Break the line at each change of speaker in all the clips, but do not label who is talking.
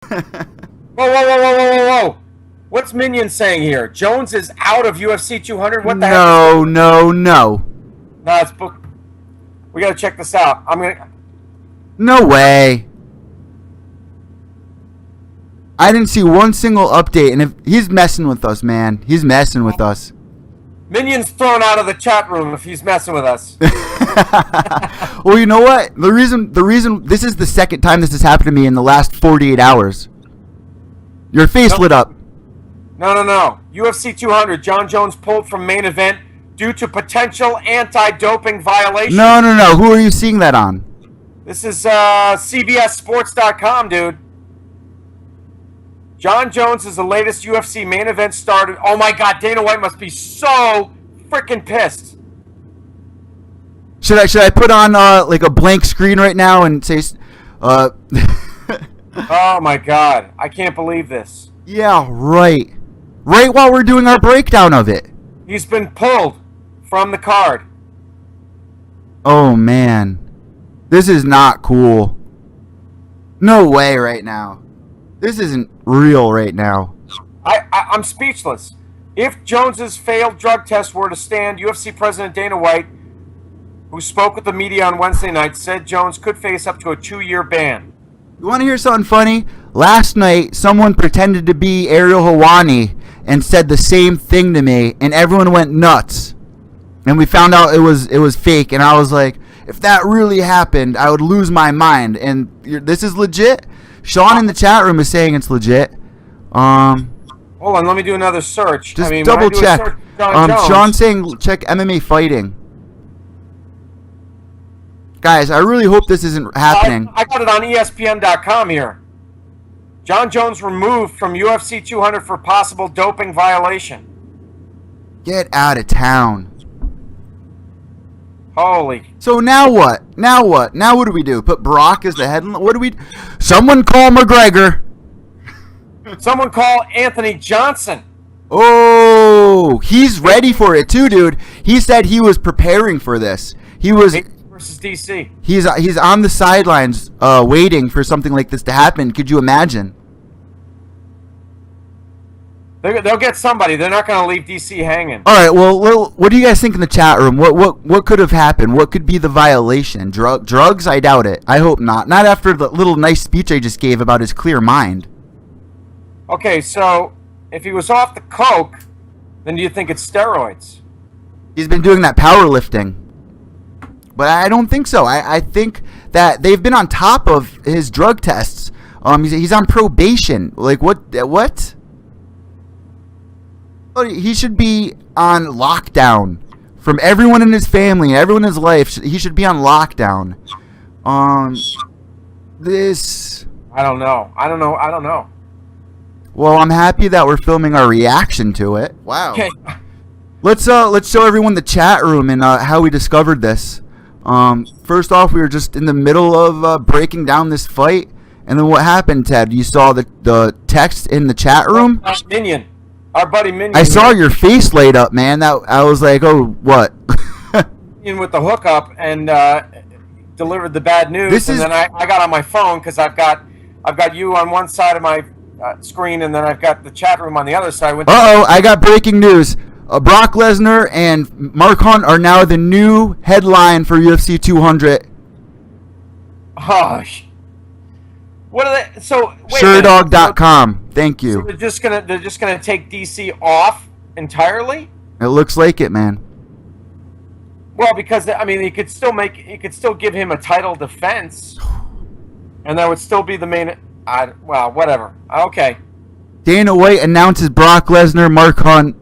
Whoa, whoa, whoa, whoa, whoa, whoa, whoa. What's Minion saying here? Jones is out of UFC 200? What the heck?
No, no, no.
No, it's book. We gotta check this out. I'm gonna.
No way. I didn't see one single update, and if he's messing with us, man. He's messing with us.
Minion's thrown out of the chat room if he's messing with us.
Well, you know what? The reason this is the second time this has happened to me in the last 48 hours. Your face lit up.
No. UFC 200. Jon Jones pulled from main event due to potential anti-doping violation.
No. Who are you seeing that on?
This is CBSSports.com, dude. Jon Jones is the latest UFC main event started. Oh my God, Dana White must be so freaking pissed.
Should I put on like a blank screen right now and say?
Oh my God, I can't believe this.
Yeah, right. Right while we're doing our breakdown of it.
He's been pulled from the card.
Oh man, this is not cool. No way right now. This isn't real right now.
I'm speechless. If Jones's failed drug test were to stand, UFC President Dana White, who spoke with the media on Wednesday night, said Jones could face up to a 2-year ban.
You want to hear something funny? Last night, someone pretended to be Ariel Helwani and said the same thing to me, and everyone went nuts. And we found out it was fake, and I was like, if that really happened, I would lose my mind. And this is legit. Sean in the chat room is saying it's legit.
Hold on, let me do another search.
Just double check.
Jones,
Sean saying check MMA fighting. Guys, I really hope this isn't happening.
I got it on ESPN.com here. Jon Jones removed from UFC 200 for possible doping violation.
Get out of town.
Holy.
So now what? Now what? Now what do we do? Put Brock as the headline? What do we... Someone call McGregor.
Someone call Anthony Johnson.
Oh, he's ready for it too, dude. He said he was preparing for this. He was...
Versus DC.
He's on the sidelines waiting for something like this to happen. Could you imagine?
They'll get somebody. They're not going to leave DC hanging.
All right. Well, what do you guys think in the chat room? What could have happened? What could be the violation? Drugs? I doubt it. I hope not. Not after the little nice speech I just gave about his clear mind.
Okay, so if he was off the coke, then do you think it's steroids?
He's been doing that powerlifting. But I don't think so. I think that they've been on top of his drug tests. He's on probation. Like, what? He should be on lockdown from everyone in his family and everyone in his life. He should be on lockdown. This...
I don't know.
Well, I'm happy that we're filming our reaction to it. Wow.
Okay.
Let's show everyone the chat room and how we discovered this. First off, we were just in the middle of breaking down this fight, and then what happened, Ted? You saw the text in the chat room?
Minion. Our buddy Minion.
I saw your face light up, man. I was like, oh, what?
In with the hookup and delivered the bad news, then I got on my phone because I've got you on one side of my screen, and then I've got the chat room on the other side.
I got breaking news. Brock Lesnar and Mark Hunt are now the new headline for UFC 200.
Oh, what are they? So
Sherdog.com. Thank you.
So they're just gonna take DC off entirely.
It looks like it, man.
Well, because you could still give him a title defense, and that would still be the main. Well, whatever. Okay.
Dana White announces Brock Lesnar, Mark Hunt,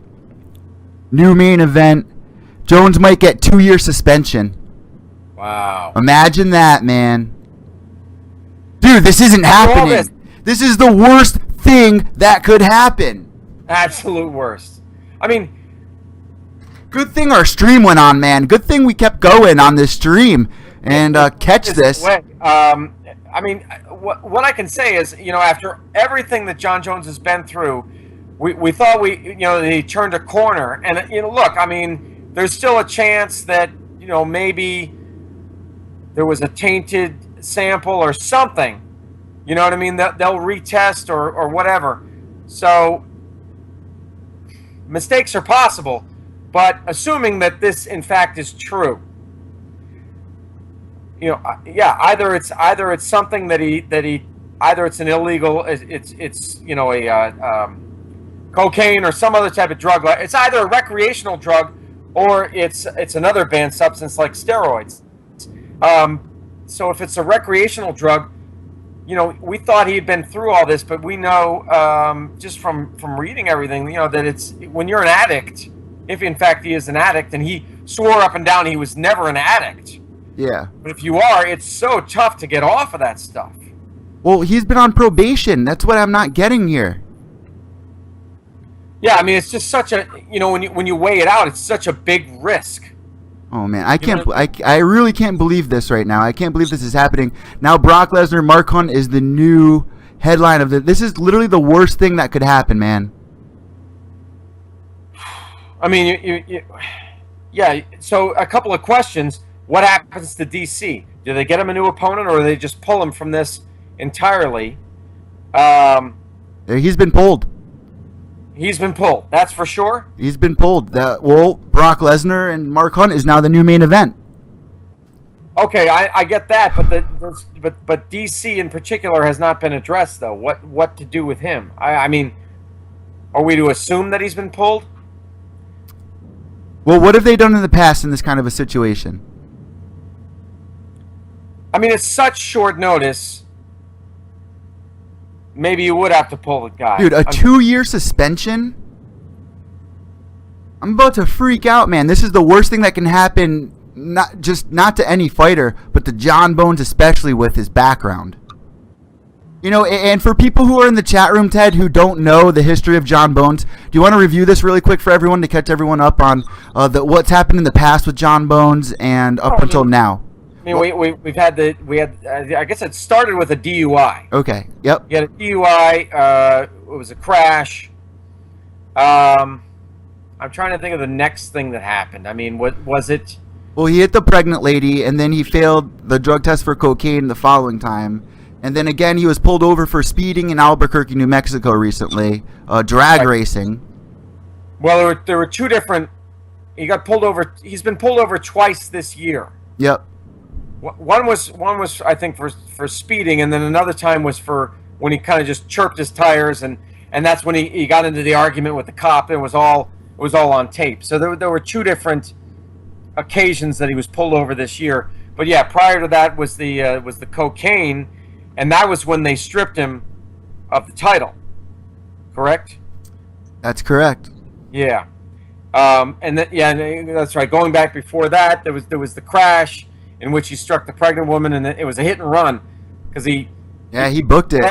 new main event. Jones might get 2-year suspension.
Wow.
Imagine that, man. Dude, this isn't happening. This is the worst thing that could happen.
Absolute worst.
Good thing our stream went on, man. Good thing we kept going on this stream and catch this.
What I can say is, after everything that Jon Jones has been through, we thought he turned a corner, and look, there's still a chance that maybe there was a tainted sample or something, You know what I mean? They'll retest or whatever. So mistakes are possible, but assuming that this in fact is true, yeah, either it's something that he either it's an illegal, it's a cocaine or some other type of drug. It's either a recreational drug or it's another banned substance like steroids. So if it's a recreational drug, we thought he had been through all this, but we know just from reading everything, that it's when you're an addict, if in fact he is an addict, and he swore up and down he was never an addict.
Yeah.
But if you are, it's so tough to get off of that stuff.
Well, he's been on probation. That's what I'm not getting here.
Yeah, I mean, it's just such a, when you weigh it out, it's such a big risk.
Oh man, I really can't believe this right now. I can't believe this is happening. Now Brock Lesnar, Mark Hunt is the new headline of this is literally the worst thing that could happen, man.
I mean, yeah, so a couple of questions. What happens to DC? Do they get him a new opponent, or do they just pull him from this entirely?
He's been pulled.
He's been pulled. That's for sure.
He's been pulled. Brock Lesnar and Mark Hunt is now the new main event.
Okay, I get that, but DC in particular has not been addressed though. What to do with him? I mean, are we to assume that he's been pulled?
Well, what have they done in the past in this kind of a situation?
I mean, it's such short notice. Maybe you would have to pull the guy.
Dude, a 2-year suspension? I'm about to freak out, man. This is the worst thing that can happen, not to any fighter, but to Jon Bones, especially with his background. And for people who are in the chat room, Ted, who don't know the history of Jon Bones, do you want to review this really quick for everyone to catch everyone up on what's happened in the past with Jon Bones and up until now?
I mean, we had I guess it started with a DUI.
Okay. Yep.
You had a DUI. It was a crash. I'm trying to think of the next thing that happened. I mean, what was it?
Well, he hit the pregnant lady, and then he failed the drug test for cocaine the following time. And then again, he was pulled over for speeding in Albuquerque, New Mexico recently, drag racing.
Well, there were two different. He got pulled over. He's been pulled over twice this year.
Yep.
One was I think for speeding, and then another time was for when he kind of just chirped his tires, and that's when he got into the argument with the cop. It was all on tape. So there were two different occasions that he was pulled over this year. But yeah, prior to that was the cocaine, and that was when they stripped him of the title. Correct?
That's correct.
Yeah. And that's right. Going back before that, there was the crash in which he struck the pregnant woman, and it was a hit and run because he
booked it.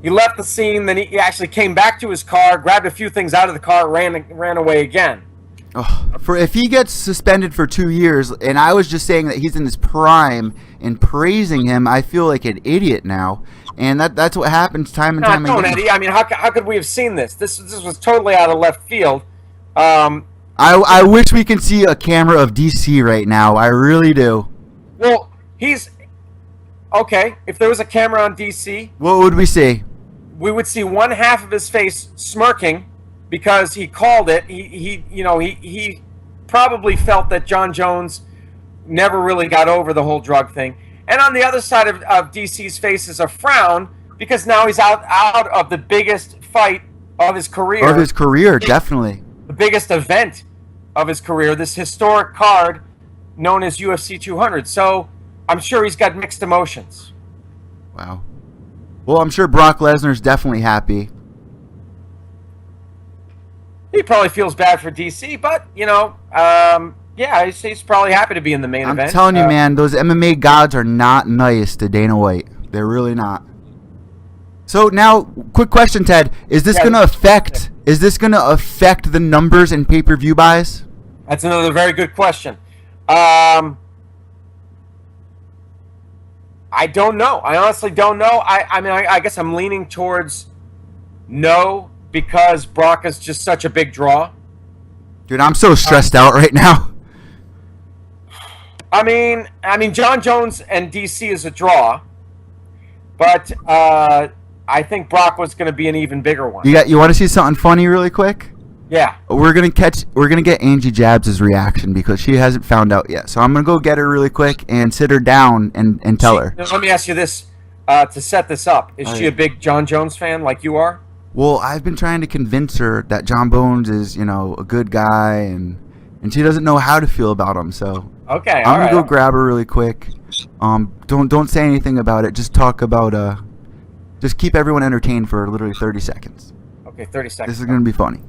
He left the scene, then he actually came back to his car, grabbed a few things out of the car, ran away again.
Oh, if he gets suspended for 2 years, and I was just saying that he's in his prime and praising him, I feel like an idiot now, and that's what happens time and time again.
No, Eddie. I mean, how could we have seen this? This was totally out of left field.
I wish we could see a camera of DC right now. I really do.
Well, he's okay. If there was a camera on DC,
what would we see?
We would see one half of his face smirking because he called it. He probably felt that Jon Jones never really got over the whole drug thing. And on the other side of DC's face is a frown because now he's out of the biggest fight of his career.
Of his career, definitely.
The biggest event of his career, this historic card known as UFC 200. So I'm sure he's got mixed emotions.
Wow. Well, I'm sure Brock Lesnar's definitely happy.
He probably feels bad for DC, but, yeah, he's probably happy to be in the main event.
I'm telling you, man, those MMA gods are not nice to Dana White. They're really not. So now, quick question, Ted. Is this going to affect the numbers in pay-per-view buys?
That's another very good question. I don't know. I honestly don't know. I guess I'm leaning towards no because Brock is just such a big draw.
Dude, I'm so stressed out right now.
I mean, Jon Jones and DC is a draw. But I think Brock was going to be an even bigger one.
You want to see something funny really quick?
Yeah.
We're gonna get Angie Jabs' reaction because she hasn't found out yet. So I'm gonna go get her really quick and sit her down and tell her.
Let me ask you this to set this up: is she a big Jon Jones fan like you are?
Well, I've been trying to convince her that Jon Bones is, a good guy, and she doesn't know how to feel about him. So
okay,
I'm gonna go grab her really quick. Don't say anything about it. Just talk about just keep everyone entertained for literally 30 seconds.
Okay, 30 seconds.
This is gonna be funny.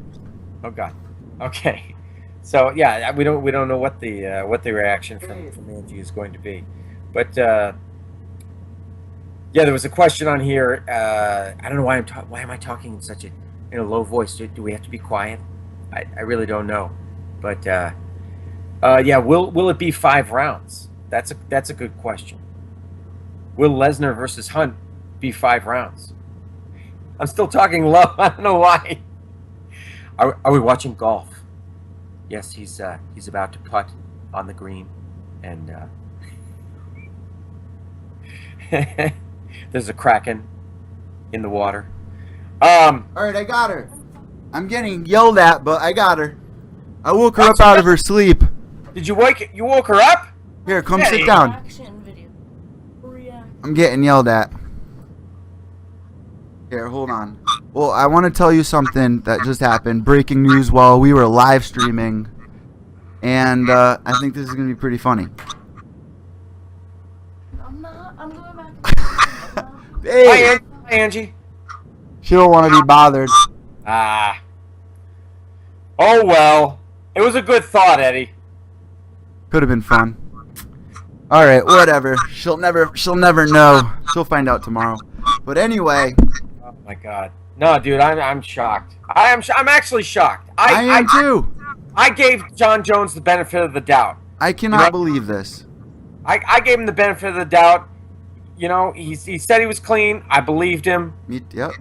Oh God. Okay. So yeah, we don't know what the reaction from Angie is going to be, but yeah, there was a question on here. I don't know why why am I talking in such a low voice? Do we have to be quiet? I really don't know, but yeah, will it be 5 rounds? That's a good question. Will Lesnar versus Hunt be 5 rounds? I'm still talking low. I don't know why. Are we watching golf? Yes, he's about to putt on the green, and there's a kraken in the water. All
right, I got her. I'm getting yelled at, but I got her. I woke her up out of her sleep.
Did you woke her up?
Here, come sit down. I'm getting yelled at. Here, hold on. Well, I want to tell you something that just happened. Breaking news while we were live streaming. And I think this is going to be pretty funny.
I'm going back.
Hey.
Hi, Angie.
She don't want to be bothered.
Ah. Oh, well. It was a good thought, Eddie.
Could have been fun. All right, whatever. She'll never know. She'll find out tomorrow. But anyway.
Oh, my God. No, dude, I'm shocked. I'm actually shocked.
I am too.
I gave Jon Jones the benefit of the doubt.
I cannot believe this.
I gave him the benefit of the doubt. He said he was clean. I believed him.
Yep.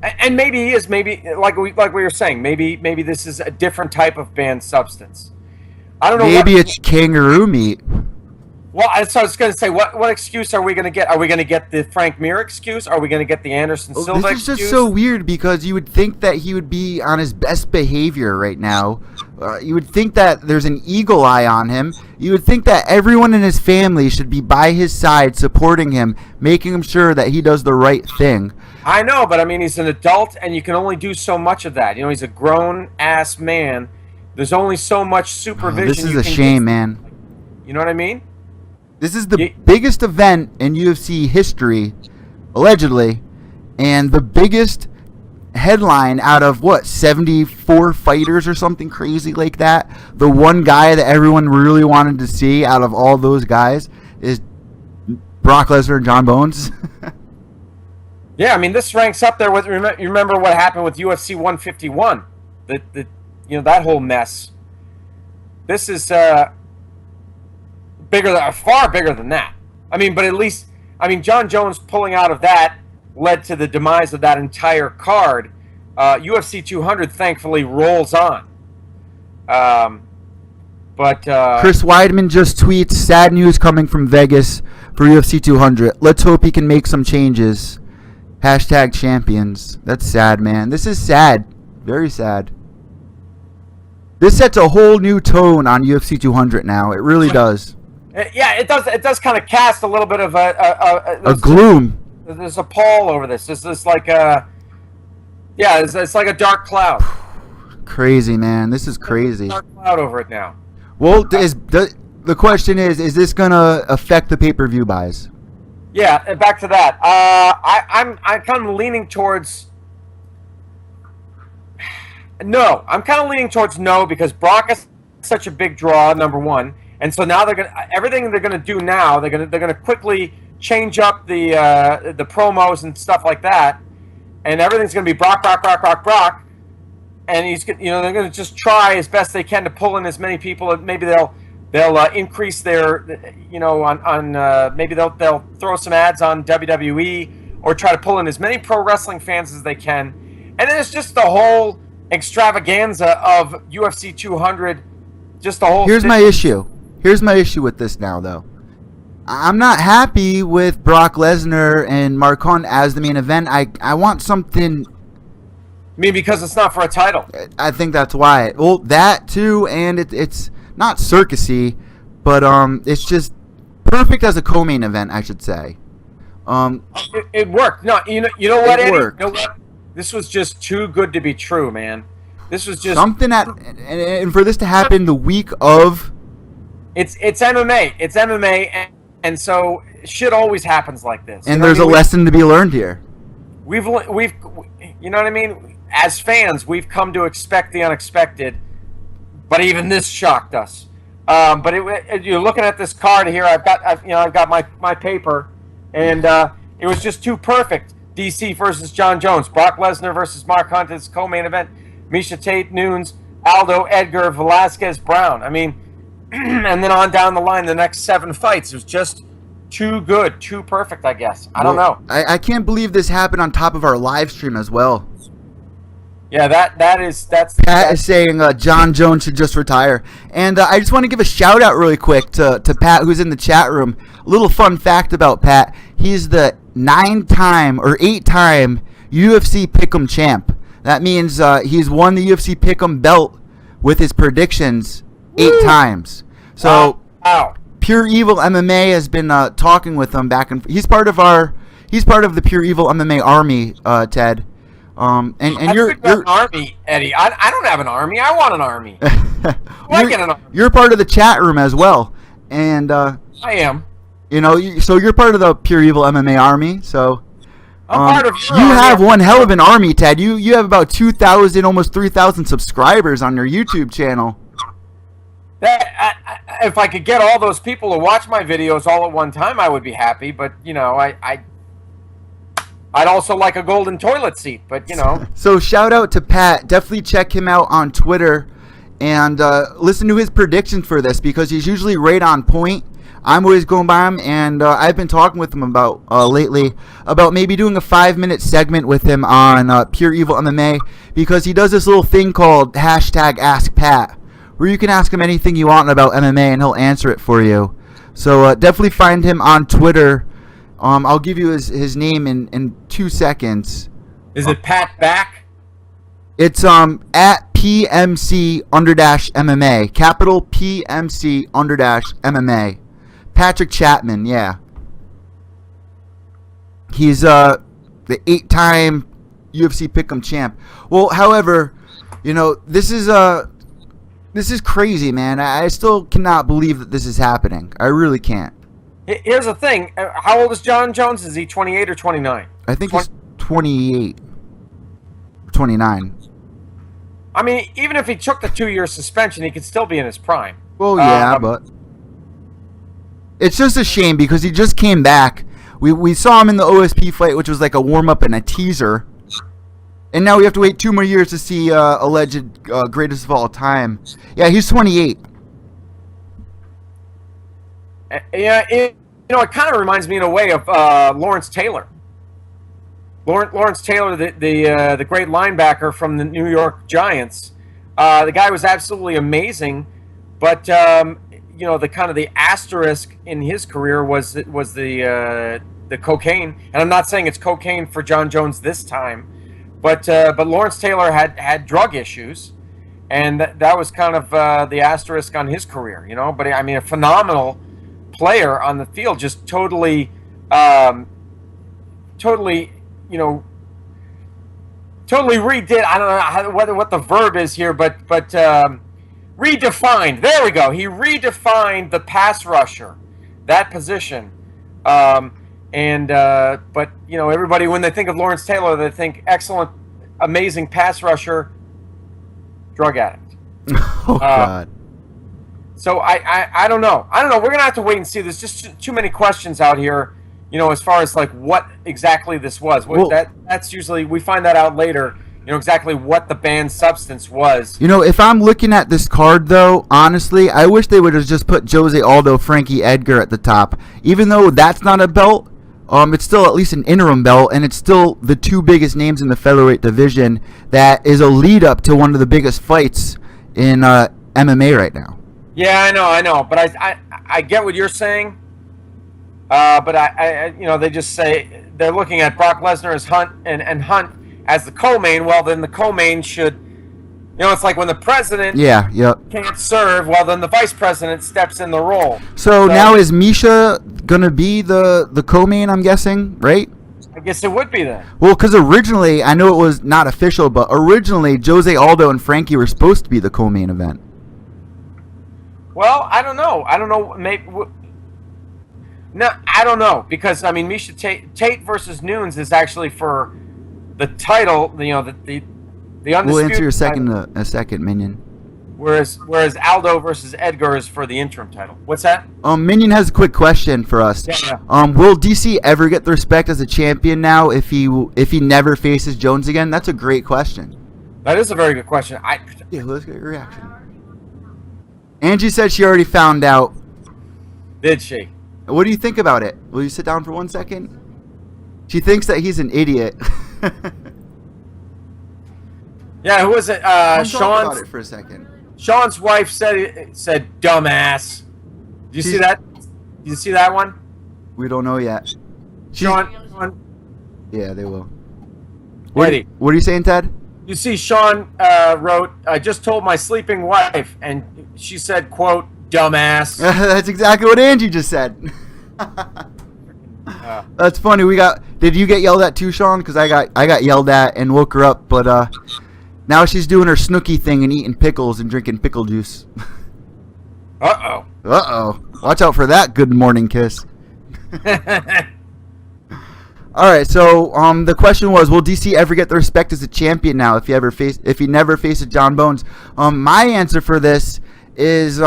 And maybe he is. Maybe like we were saying. Maybe this is a different type of banned substance. I don't know.
Maybe it's kangaroo meat.
Well, so I was going to say, what excuse are we going to get? Are we going to get the Frank Mir excuse? Are we going to get the Anderson Silva excuse?
This is just so weird because you would think that he would be on his best behavior right now. You would think that there's an eagle eye on him. You would think that everyone in his family should be by his side, supporting him, making him sure that he does the right thing.
I know, but I mean, he's an adult, and you can only do so much of that. He's a grown-ass man. There's only so much supervision.
This is a shame, man.
You know what I mean?
This is the biggest event in UFC history, allegedly, and the biggest headline out of, 74 fighters or something crazy like that? The one guy that everyone really wanted to see out of all those guys is Brock Lesnar and Jon Bones.
Yeah, I mean, this ranks up there with, you remember what happened with UFC 151? That whole mess. This is, far bigger than that. I mean, but at least, Jon Jones pulling out of that led to the demise of that entire card. UFC 200 thankfully rolls on. But
Chris Weidman just tweets, sad news coming from Vegas for UFC 200. Let's hope he can make some changes. #champions. That's sad, man. This is sad. Very sad. This sets a whole new tone on UFC 200 now. It really does.
Yeah, it does. It does kind of cast a little bit of
a gloom.
There's a pall over this. It's like it's like a dark cloud.
Crazy, man. This is crazy.
Dark cloud over it now.
Well, the question is this gonna affect the pay-per-view buys?
Yeah, and back to that. I'm kind of leaning towards no. I'm kind of leaning towards no because Brock is such a big draw, number one. And so now everything they're gonna do now. They're gonna quickly change up the promos and stuff like that, and everything's gonna be Brock, and they're gonna just try as best they can to pull in as many people. Maybe they'll increase their maybe they'll throw some ads on WWE or try to pull in as many pro wrestling fans as they can, and then it's just the whole extravaganza of UFC 200. Just the whole.
Here's my issue with this now, though. I'm not happy with Brock Lesnar and Mark Hunt as the main event. I want something.
I mean, because it's not for a title.
I think that's why. Well, that too, and it's not circusy, but it's just perfect as a co-main event, I should say.
It worked. No, you know what, Eddie?
Worked.
You know what? This was just too good to be true, man. This was just
something that, and for this to happen the week of.
It's MMA. It's MMA, and so shit always happens like this.
And there's a lesson to be learned here.
We've you know what I mean? As fans, we've come to expect the unexpected, but even this shocked us. But you're looking at this card here. I've got my paper, and it was just too perfect. DC versus Jon Jones, Brock Lesnar versus Mark Hunt is co-main event. Misha Tate, Nunes, Aldo, Edgar, Velasquez, Brown. I mean, and then on down the line, the next 7 fights. It was just too good, too perfect, I guess. I don't know.
I can't believe this happened on top of our live stream as well.
Yeah, that's
Pat is saying Jon Jones should just retire. And I just want to give a shout out really quick to Pat, who's in the chat room. A little fun fact about Pat. He's the 8-time UFC Pick'em champ. That means he's won the UFC Pick'em belt with his predictions 8 times. So
wow.
Pure Evil MMA has been talking with him back and he's part of the Pure Evil MMA army, Ted. And you're
an army, Eddie. I don't have an army. I want an army.
You're part of the chat room as well, and
I am.
So you're part of the Pure Evil MMA army. So
I'm part of.
You have one hell of an army, Ted. You have about 2,000, almost 3,000 subscribers on your YouTube channel.
If I could get all those people to watch my videos all at one time, I would be happy. But I'd also like a golden toilet seat, but
So shout out to Pat. Definitely check him out on Twitter and listen to his predictions for this because he's usually right on point. I'm always going by him, and I've been talking with him about lately about maybe doing a 5-minute segment with him on Pure Evil MMA because he does this little thing called #AskPat where you can ask him anything you want about MMA and he'll answer it for you. So definitely find him on Twitter. I'll give you his name in 2 seconds.
Is it Pat Back?
It's at PMC_MMA. Capital PMC_MMA. Patrick Chapman, yeah. He's the 8-time UFC Pick'em champ. Well, however, this is crazy, man. I still cannot believe that this is happening. I really can't.
Here's the thing. How old is Jon Jones? Is he 28 or 29?
I think he's 28. 29.
I mean, even if he took the 2-year suspension, he could still be in his prime.
Well, yeah, but it's just a shame because he just came back. We saw him in the OSP fight, which was like a warm-up and a teaser. And now we have to wait 2 more years to see alleged greatest of all time. Yeah, he's 28.
Yeah, it kind of reminds me in a way of Lawrence Taylor. Lawrence Taylor, the great linebacker from the New York Giants. The guy was absolutely amazing, but the kind of the asterisk in his career was the cocaine. And I'm not saying it's cocaine for Jon Jones this time, but Lawrence Taylor had drug issues, and that was kind of the asterisk on his career. But I mean, a phenomenal player on the field, just totally redid. I don't know what the verb is here, but redefined. There we go. He redefined the pass rusher, that position. But everybody, when they think of Lawrence Taylor, they think excellent, amazing pass rusher, drug addict.
Oh God.
So I don't know. We're gonna have to wait and see. There's just too many questions out here, as far as like what exactly this was. That's usually we find that out later. Exactly what the banned substance was.
If I'm looking at this card though, honestly, I wish they would have just put Jose Aldo, Frankie Edgar at the top. Even though that's not a belt, it's still at least an interim belt, and it's still the 2 biggest names in the featherweight division. That is a lead up to one of the biggest fights in MMA right now.
Yeah, I know, but I get what you're saying, But they just say they're looking at Brock Lesnar as Hunt and Hunt as the co-main. Well, then the co-main should, it's like when the president can't serve. Well, then the vice president steps in the role.
So now is Misha gonna be the co-main? I'm guessing, right?
I guess it would be then.
Well, because originally, I know it was not official, but originally Jose Aldo and Frankie were supposed to be the co-main event.
Well, I don't know. Maybe. No, I don't know, because I mean, Misha Tate versus Nunes is actually for the title. The undisputed.
We'll answer your a second, Minion.
Whereas Aldo versus Edgar is for the interim title. What's that?
Minion has a quick question for us.
Yeah.
Will DC ever get the respect as a champion now if he never faces Jones again? That's a great question.
That is a very good question.
Yeah, let's get your reaction. Angie said she already found out.
Did she?
What do you think about it? Will you sit down for 1 second? She thinks that he's an idiot.
Yeah, who was it?
Sean. About it for a second.
Sean's wife said dumbass. Did you see that? Did you see that one?
We don't know yet.
Sean.
Yeah, they will.
What
are you saying, Ted?
You see, Sean wrote, "I just told my sleeping wife," and she said, "quote dumbass."
That's exactly what Angie just said. That's funny. Did you get yelled at too, Sean? Because I got yelled at and woke her up, but now she's doing her Snooki thing and eating pickles and drinking pickle juice. Uh-oh. Watch out for that good morning kiss. All right, so the question was, will DC ever get the respect as a champion now if he never faces Jon Bones? My answer for this is,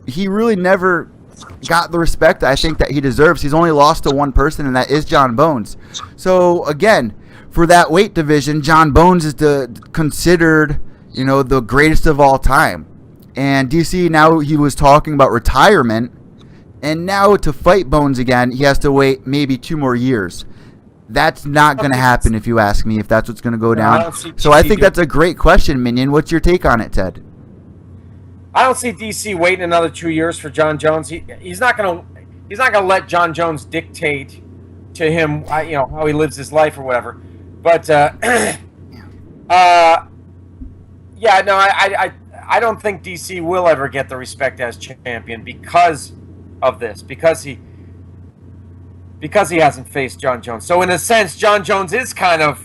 he really never got the respect I think that he deserves. He's only lost to one person, and that is Jon Bones. So again, for that weight division, Jon Bones is considered, the greatest of all time. And DC, now he was talking about retirement, and now to fight Bones again, he has to wait maybe 2 more years. That's not going to happen, if you ask me, if that's what's going to go down. So I think that's a great question, Minion. What's your take on it, Ted?
I don't see DC waiting another 2 years for Jon Jones. He's not gonna let Jon Jones dictate to him, how he lives his life or whatever. But I don't think DC will ever get the respect as champion because of this, because he hasn't faced Jon Jones. So in a sense, Jon Jones is kind of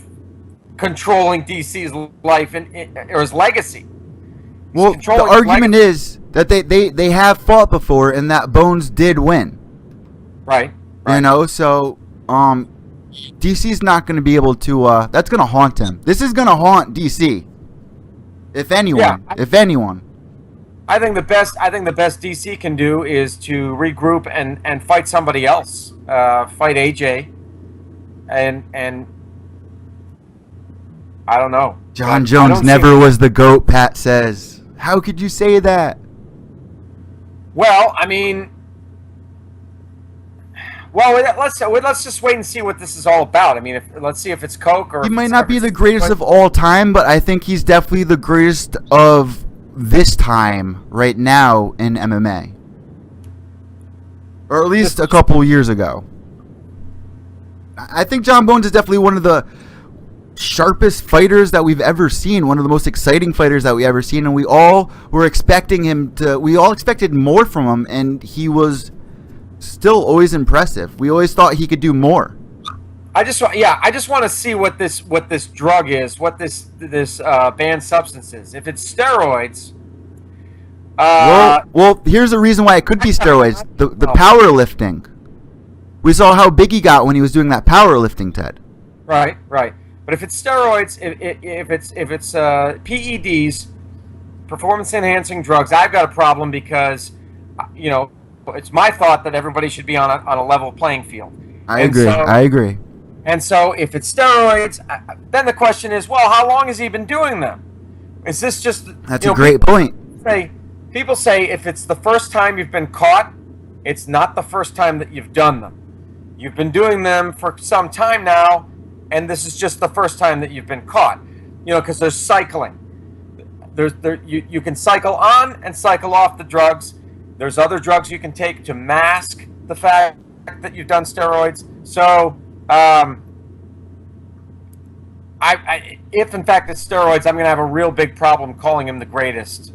controlling DC's life or his legacy.
Well, the argument is that they have fought before and that Bones did win. Right. So DC's not going to be able to. That's going to haunt him. This is going to haunt DC. If anyone. I think the best DC can do is to regroup and fight somebody else. Fight AJ. And I don't know. Jon Jones never was the GOAT, Pat says. How could you say that? Well, I mean, let's just wait and see what this is all about. I mean, let's see if it's Coke or. He might not be the greatest of all time, but I think he's definitely the greatest of this time right now in MMA, or at least a couple years ago. I think Jon Bones is definitely one of the sharpest fighters that we've ever seen, one of the most exciting fighters that we ever seen, and we all expected more from him, and he was still always impressive. We always thought he could do more. I just want to see what this drug is, what this banned substance is. If it's steroids, well, here's the reason why it could be steroids. The powerlifting. We saw how big he got when he was doing that powerlifting, Ted. Right. But if it's steroids, if it's P.E.Ds, performance-enhancing drugs, I've got a problem because, it's my thought that everybody should be on a level playing field. I agree. And so if it's steroids, then the question is, well, how long has he been doing them? Is this just... That's a great point. People say if it's the first time you've been caught, it's not the first time that you've done them. You've been doing them for some time now, and this is just the first time that you've been caught, because there's cycling. You can cycle on and cycle off the drugs. There's other drugs you can take to mask the fact
that you've done steroids. So, if in fact it's steroids, I'm going to have a real big problem calling him the greatest,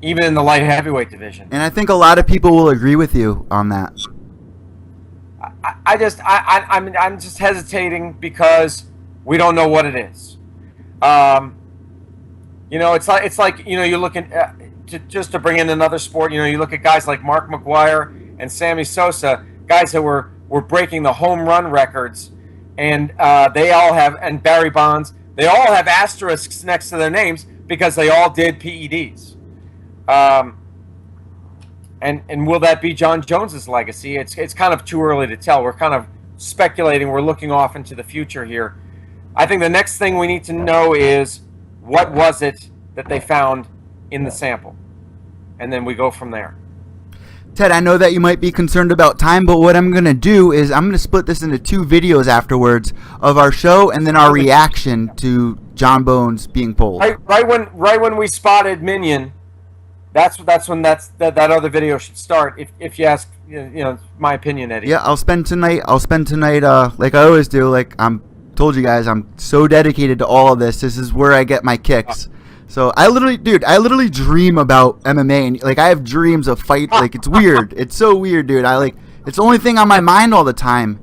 even in the light heavyweight division.
And I think a lot of people will agree with you on that.
I'm just hesitating because we don't know what it is. It's like you look at just to bring in another sport. You look at guys like Mark McGuire and Sammy Sosa, guys that were breaking the home run records, and they all have, and Barry Bonds, they all have asterisks next to their names because they all did PEDs. And will that be Jon Jones's legacy? It's kind of too early to tell. We're kind of speculating. We're looking off into the future here. I think the next thing we need to know is what was it that they found in the sample, and then we go from there.
Ted, I know that you might be concerned about time, but what I'm going to do is I'm going to split this into 2 videos afterwards of our show and then our reaction to Jon Bones being pulled.
Right when we spotted Minion, that's when that other video should start. If you ask, my opinion, Eddie.
Yeah, I'll spend tonight like I always do. Like told you guys, I'm so dedicated to all of this. This is where I get my kicks. So I literally dream about MMA, and like I have dreams of fight. Like it's weird. It's so weird, dude. It's the only thing on my mind all the time,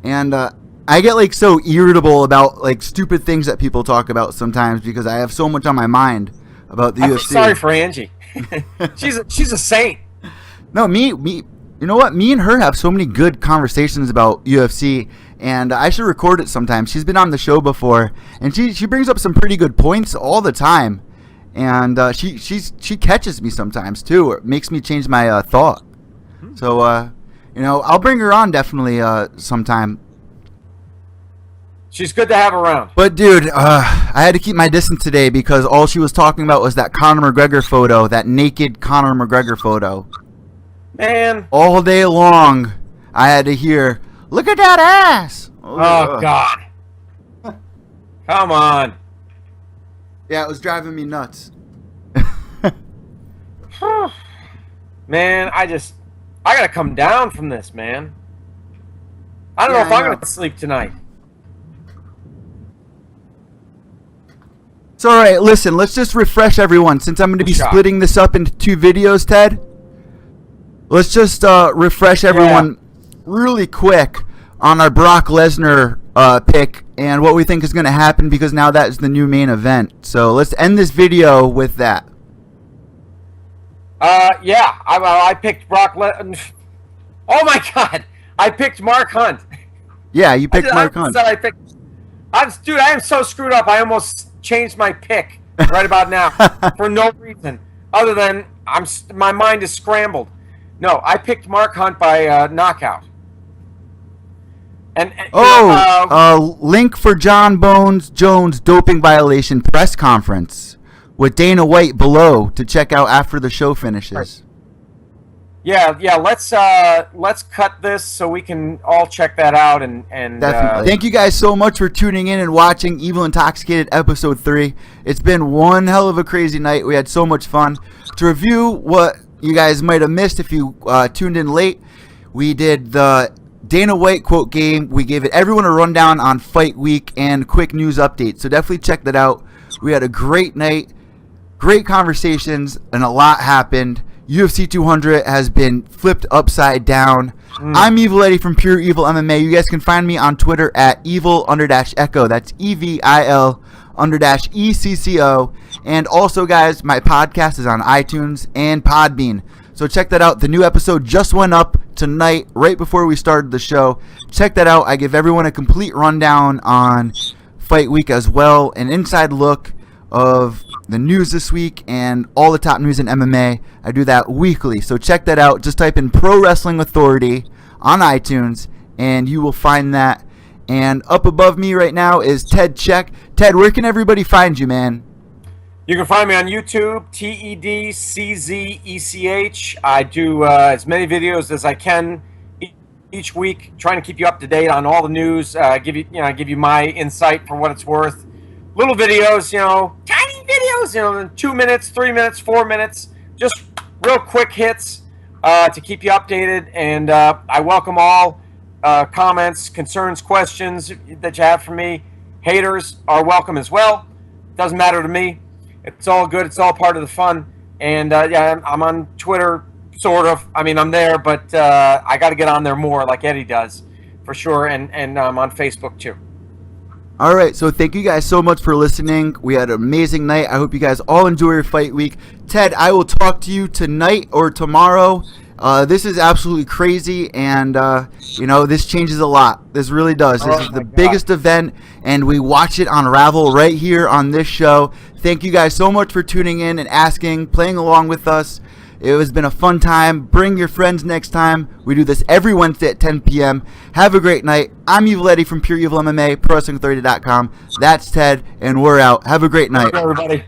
and I get like so irritable about like stupid things that people talk about sometimes because I have so much on my mind about the UFC.
Sorry for Angie. she's a saint.
No, me. You know what? Me and her have so many good conversations about UFC, and I should record it sometime. She's been on the show before, and she brings up some pretty good points all the time, and she catches me sometimes too. It makes me change my thought. So I'll bring her on definitely sometime.
She's good to have around.
But dude, I had to keep my distance today because all she was talking about was that Conor McGregor photo, that naked Conor McGregor photo.
Man.
All day long, I had to hear, "Look at that ass."
Oh God. Come on.
Yeah, it was driving me nuts.
Man, I gotta come down from this, man. I don't know if I'm gonna sleep tonight.
So, all right, listen, let's just refresh everyone. Since I'm going to be splitting this up into 2 videos, Ted, let's just refresh everyone really quick on our Brock Lesnar pick and what we think is going to happen because now that is the new main event. So let's end this video with that.
I picked Brock Lesnar. Oh, my God. I picked Mark Hunt.
Yeah, you picked Mark Hunt.
Dude, I am so screwed up. I almost changed my pick right about now for no reason other than my mind is scrambled. No, I picked Mark Hunt by knockout.
Link for Jon Jones doping violation press conference with Dana White below to check out after the show finishes.
Right. Yeah. Let's cut this so we can all check that out and
definitely. Thank you guys so much for tuning in and watching Evil Intoxicated episode 3. It's been one hell of a crazy night. We had so much fun. To review what you guys might have missed if you tuned in late, we did the Dana White quote game. We gave everyone a rundown on Fight Week and quick news updates. So definitely check that out. We had a great night, great conversations, and a lot happened. UFC 200 has been flipped upside down. I'm Evil Eddie from Pure Evil MMA. You guys can find me on Twitter at evil_echo. That's EVIL_ECCO. And also, guys, my podcast is on iTunes and Podbean. So check that out. The new episode just went up tonight, right before we started the show. Check that out. I give everyone a complete rundown on Fight Week as well, an inside look of the news this week and all the top news in MMA. I do that weekly, so check that out. Just type in Pro Wrestling Authority on iTunes and you will find that. And up above me right now is Terd Czech. Ted, where can everybody find you, man?
You can find me on YouTube, TEDCZECH. I do as many videos as I can each week, trying to keep you up to date on all the news. Give you my insight for what it's worth. Little videos, tiny videos, 2 minutes, 3 minutes, 4 minutes, just real quick hits. to keep you updated, and I welcome all comments, concerns, questions that you have for me. Haters are welcome as well. Doesn't matter to me. It's all good. It's all part of the fun. And yeah, I'm on Twitter, sort of. I mean, I'm there, but I got to get on there more, like Eddie does, for sure. And I'm on Facebook too.
All right, so thank you guys so much for listening. We had an amazing night. I hope you guys all enjoy your fight week. Ted, I will talk to you tonight or tomorrow. This is absolutely crazy, and you know, this changes a lot. This really does. This is the biggest event, and we watch it unravel right here on this show. Thank you guys so much for tuning in and asking, playing along with us. It has been a fun time. Bring your friends next time. We do this every Wednesday at 10 p.m. Have a great night. I'm Evil-Eddie from Pure Evil MMA, ProWrestling30.com. That's Ted, and we're out. Have a great night.
Everybody.